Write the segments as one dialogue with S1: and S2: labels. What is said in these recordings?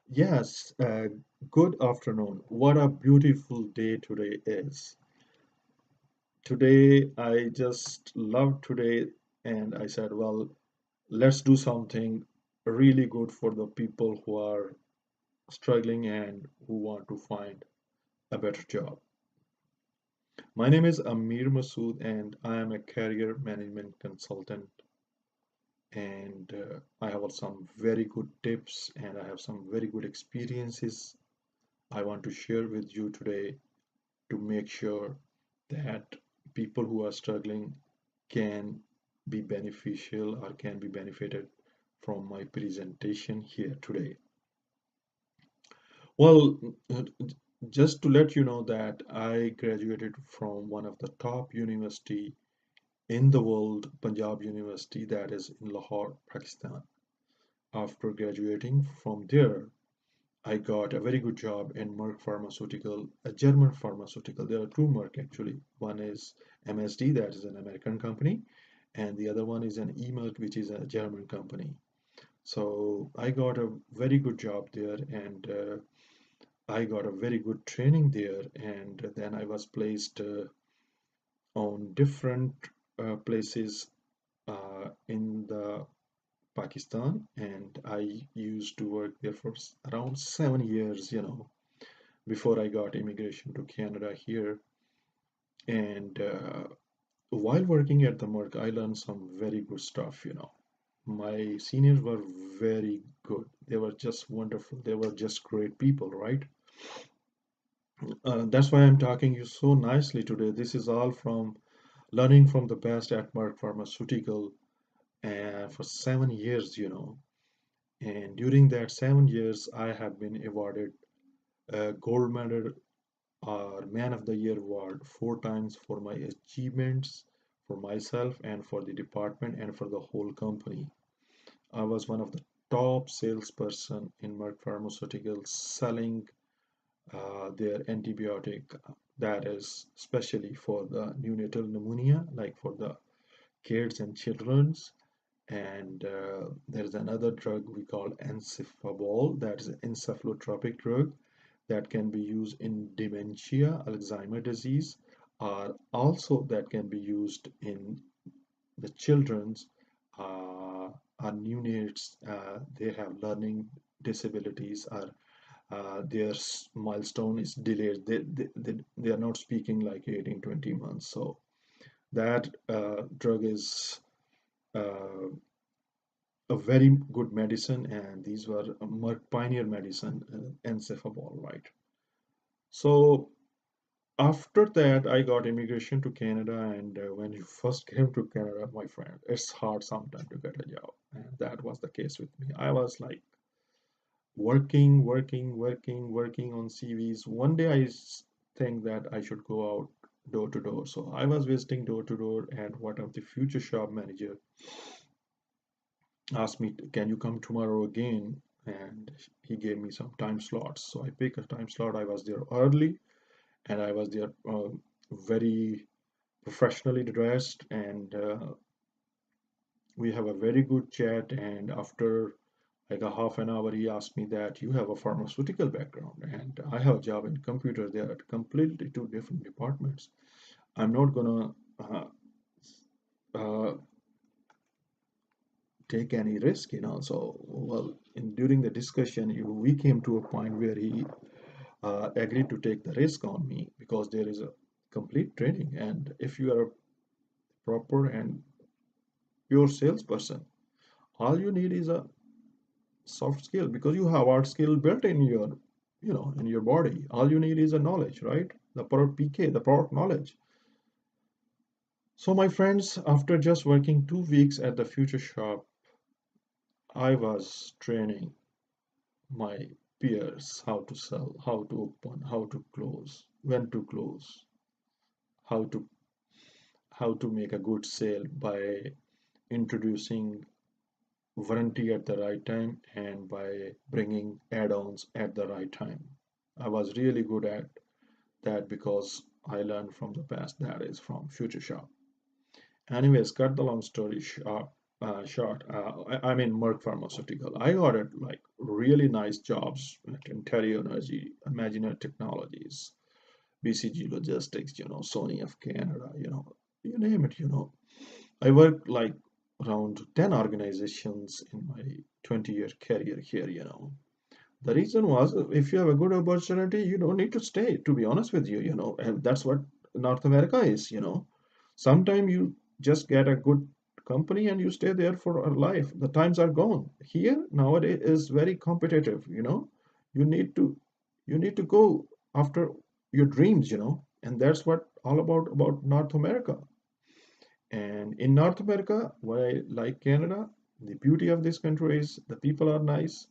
S1: Yes, good afternoon. What a beautiful day today is. Today, I just love today, and I said, well, let's do something really good for the people who are struggling and who want to find a better job. My name is Amir Masood, and I am a career management consultant. And I have some very good tips, and I have some very good experiences I want to share with you today to make sure that people who are struggling can be beneficial or can be benefited from my presentation here today. Well, just to let you know that I graduated from one of the top university in the world, Punjab University, that is in Lahore, Pakistan. After graduating from there, I got a very good job in Merck Pharmaceutical, a German pharmaceutical. There are two Merck actually. One is MSD, that is an American company, and the other one is an eMerck, which is a German company. So I got a very good job there, and I got a very good training there. And then I was placed on different places in the Pakistan, and I used to work there for around 7 years, before I got immigration to Canada here. And while working at the Merck, I learned some very good stuff. My seniors were very good. They were just wonderful. They were just great people, right? That's why I'm talking you so nicely today. This is all from learning from the best at Merck Pharmaceutical and for 7 years. And during that 7 years, I have been awarded a gold medal or Man of the Year award four times for my achievements for myself and for the department and for the whole company. I was one of the top salesperson in Merck Pharmaceuticals selling their antibiotic that is especially for the neonatal pneumonia, like for the kids and children's. And there's another drug we call encefabol, that is an encephalotropic drug that can be used in dementia, Alzheimer disease, or also that can be used in the children's or neonates. They have learning disabilities or their milestone is delayed. They are not speaking like 18, 20 months. So that drug is uh, a very good medicine, and these were a pioneer medicine, encefabol, right? So after that, I got immigration to Canada, and when you first came to Canada, my friend, it's hard sometimes to get a job, and that was the case with me. I was like working on CVs. One day think that I should go out door to door. So I was visiting door to door, and one of the future shop manager asked me, "Can you come tomorrow again?" And he gave me some time slots. So I picked a time slot. I was there early, and I was there very professionally dressed, and we have a very good chat. And after like a half an hour, he asked me that you have a pharmaceutical background and I have a job in computer. They are completely two different departments. I'm not gonna uh, take any risk. So, well, during the discussion, we came to a point where he agreed to take the risk on me because there is a complete training. And if you are a proper and pure salesperson, all you need is a soft skill because you have art skill built in your body. All you need is a knowledge, right? The product PK, the product knowledge. So my friends, after just working 2 weeks at the future shop, I was training my peers how to sell, how to open, how to close, when to close, how to how to make a good sale by introducing warranty at the right time and by bringing add-ons at the right time. I was really good at that because I learned from the past, that is from Future Shop. Anyways, cut the long story short. short. I mean, Merck Pharmaceutical. I got it like really nice jobs at Ontario Energy, Imaginary Technologies, BCG Logistics, Sony of Canada, you name it, I worked like around 10 organizations in my 20-year career here, The reason was if you have a good opportunity, you don't need to stay, to be honest with you, and that's what North America is. Sometimes you just get a good company and you stay there for a life. The times are gone. Here nowadays is very competitive. You need to you need to go after your dreams, and that's what all about North America. And in North America, what I like Canada, the beauty of this country is the people are nice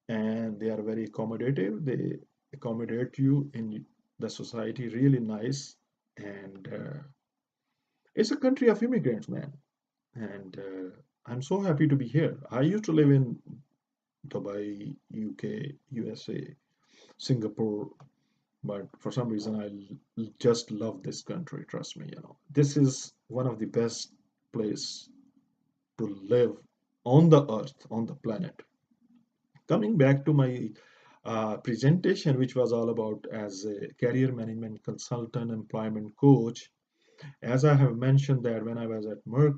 S1: and they are very accommodative. They accommodate you in the society really nice. And it's a country of immigrants, man. And I'm so happy to be here. I used to live in Dubai, UK, USA, Singapore, but for some reason just love this country. Trust me, this is one of the best place to live on the earth, on the planet. Coming back to my presentation, which was all about as a career management consultant, employment coach, as I have mentioned that when I was at Merck,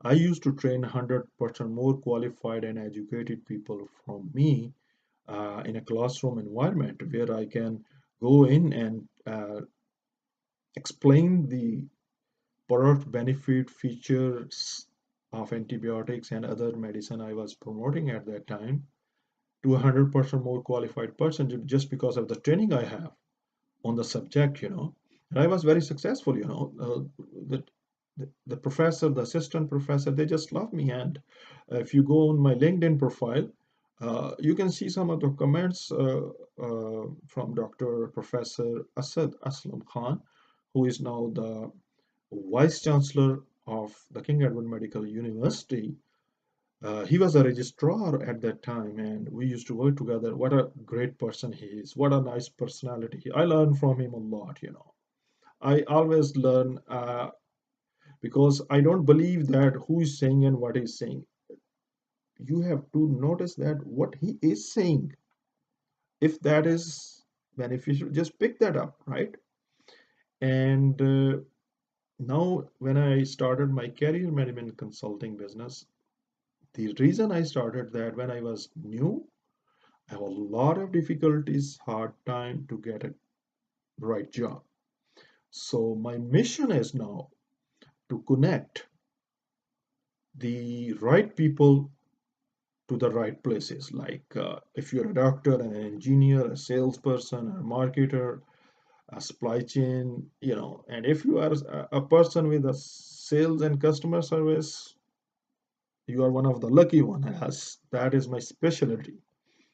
S1: I used to train 100% more qualified and educated people from me in a classroom environment where I can go in and explain the product benefit features of antibiotics and other medicine I was promoting at that time to 100% more qualified person just because of the training I have on the subject. And I was very successful. The, the professor, the assistant professor, they just love me. And if you go on my LinkedIn profile, you can see some of the comments from Dr. Professor Asad Aslam Khan, who is now the Vice Chancellor of the King Edward Medical University. He was a registrar at that time, and we used to work together. What a great person he is! What a nice personality! I learned from him a lot. I always learn because I don't believe that who is saying and what he's saying. You have to notice that what he is saying, if that is beneficial, just pick that up, right? And now, when I started my career management consulting business, the reason I started that when I was new, I have a lot of difficulties, hard time to get a right job. So my mission is now to connect the right people to the right places. Like if you're a doctor, an engineer, a salesperson, a marketer, a supply chain, and if you are a person with a sales and customer service, you are one of the lucky one. As that is my specialty.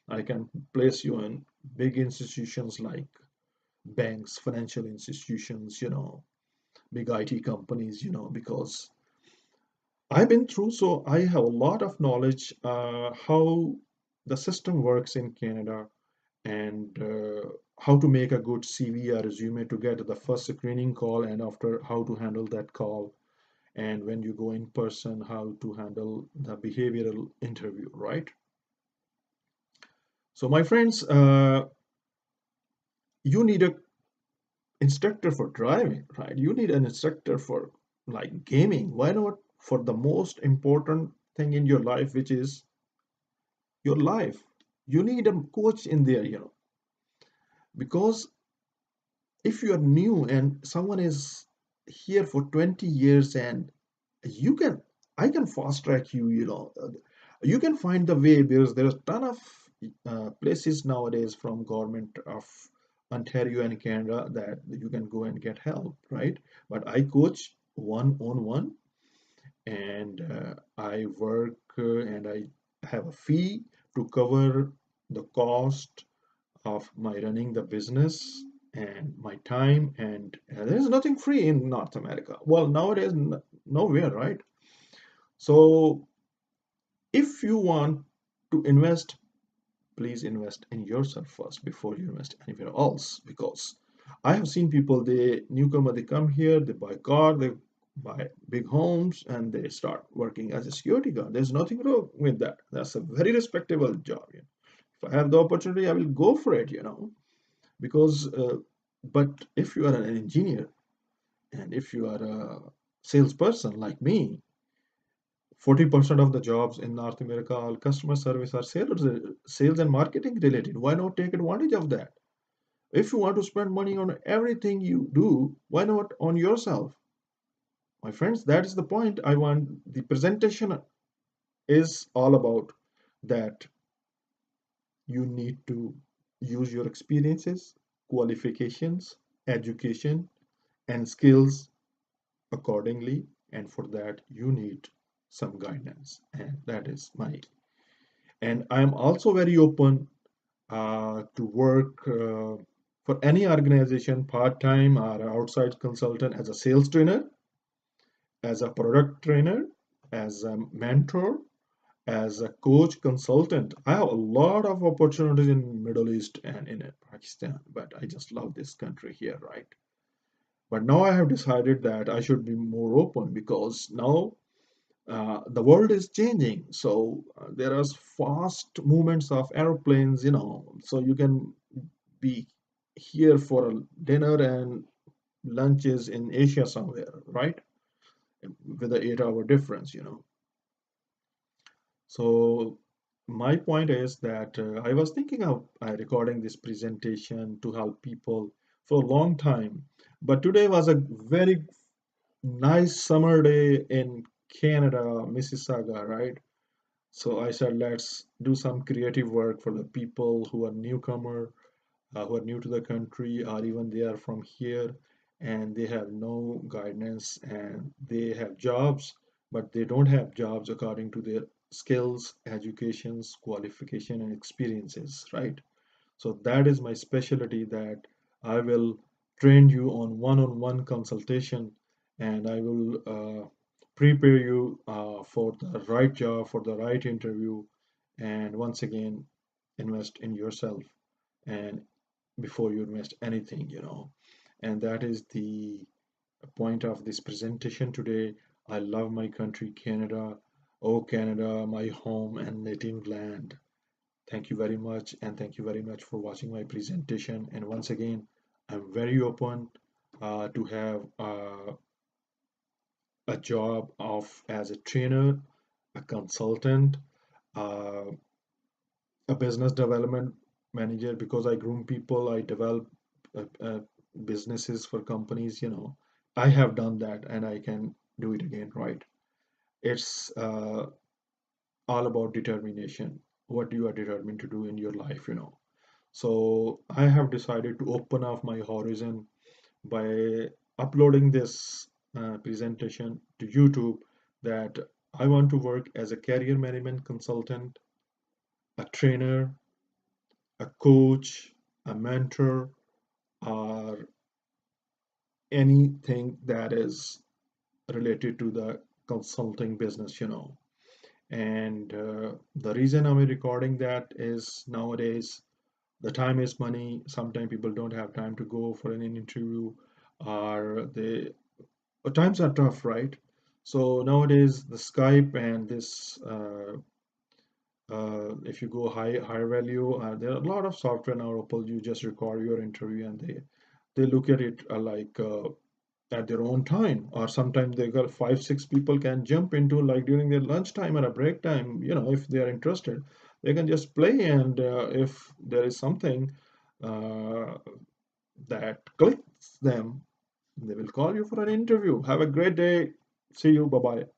S1: I can place you in big institutions like banks, financial institutions, big IT companies, because I've been through, so I have a lot of knowledge how the system works in Canada and how to make a good CV or resume to get the first screening call and after how to handle that call. And when you go in person, how to handle the behavioral interview, right? So, my friends, you need a instructor for driving, right? You need an instructor for like gaming. Why not for the most important thing in your life, which is your life? You need a coach in there, because if you are new and someone is here for 20 years and you can, I can fast track you. You can find the way because there's a ton of places nowadays from government of Ontario and Canada that you can go and get help, right? But I coach one on one, and I work and I have a fee to cover the cost of my running the business and my time. And there's nothing free in North America. Well, nowadays, nowhere, right? So if you want to invest, please invest in yourself first before you invest anywhere else. Because I have seen people, they newcomer, they come here, they buy car, they buy big homes, and they start working as a security guard. There's nothing wrong with that. That's a very respectable job. If I have the opportunity, I will go for it. Because, but if you are an engineer and if you are a salesperson like me, 40% of the jobs in North America, all customer service are sales and marketing related. Why not take advantage of that? If you want to spend money on everything you do, why not on yourself? My friends, that is the point. I want the presentation is all about that you need to use your experiences, qualifications, education, and skills accordingly. And for that, you need some guidance. And that is my. And I am also very open to work for any organization, part time or outside consultant, as a sales trainer, as a product trainer, as a mentor, as a coach consultant. I have a lot of opportunities in Middle East and in Pakistan, but I just love this country here, right? But now I have decided that I should be more open because now the world is changing. So there are fast movements of airplanes. So you can be here for a dinner and lunches in Asia somewhere, right? With an 8 hour difference. So my point is that I was thinking of recording this presentation to help people for a long time. But today was a very nice summer day in Canada, Mississauga, right? So I said, let's do some creative work for the people who are newcomer, who are new to the country, or even they are from here and they have no guidance and they have jobs, but they don't have jobs according to their skills, educations, qualification, and experiences, right? So that is my specialty that I will train you on one-on-one consultation and I will prepare you for the right job, for the right interview, and once again, invest in yourself and before you invest anything. And that is the point of this presentation today. I love my country, Canada. Oh, Canada, my home and native land. Thank you very much, and thank you very much for watching my presentation. And once again, I'm very open to have a job of as a trainer, a consultant, uh, a business development manager because I groom people, I develop businesses for companies. I have done that and I can do it again, right? It's all about determination, what you are determined to do in your life. So I have decided to open up my horizon by uploading this presentation to YouTube that I want to work as a career management consultant, a trainer, a coach, a mentor, or anything that is related to the consulting business. And the reason I'm recording that is nowadays the time is money. Sometimes people don't have time to go for an interview, or times are tough, right? So nowadays the Skype and this if you go higher value, there are a lot of software now. Apple, you just record your interview and they look at it like at their own time, or sometimes they got 5 6 people can jump into like during their lunchtime or a break time. If they are interested, they can just play, and if there is something uh, that clicks them, they will call you for an interview. Have a great day. See you. Bye bye.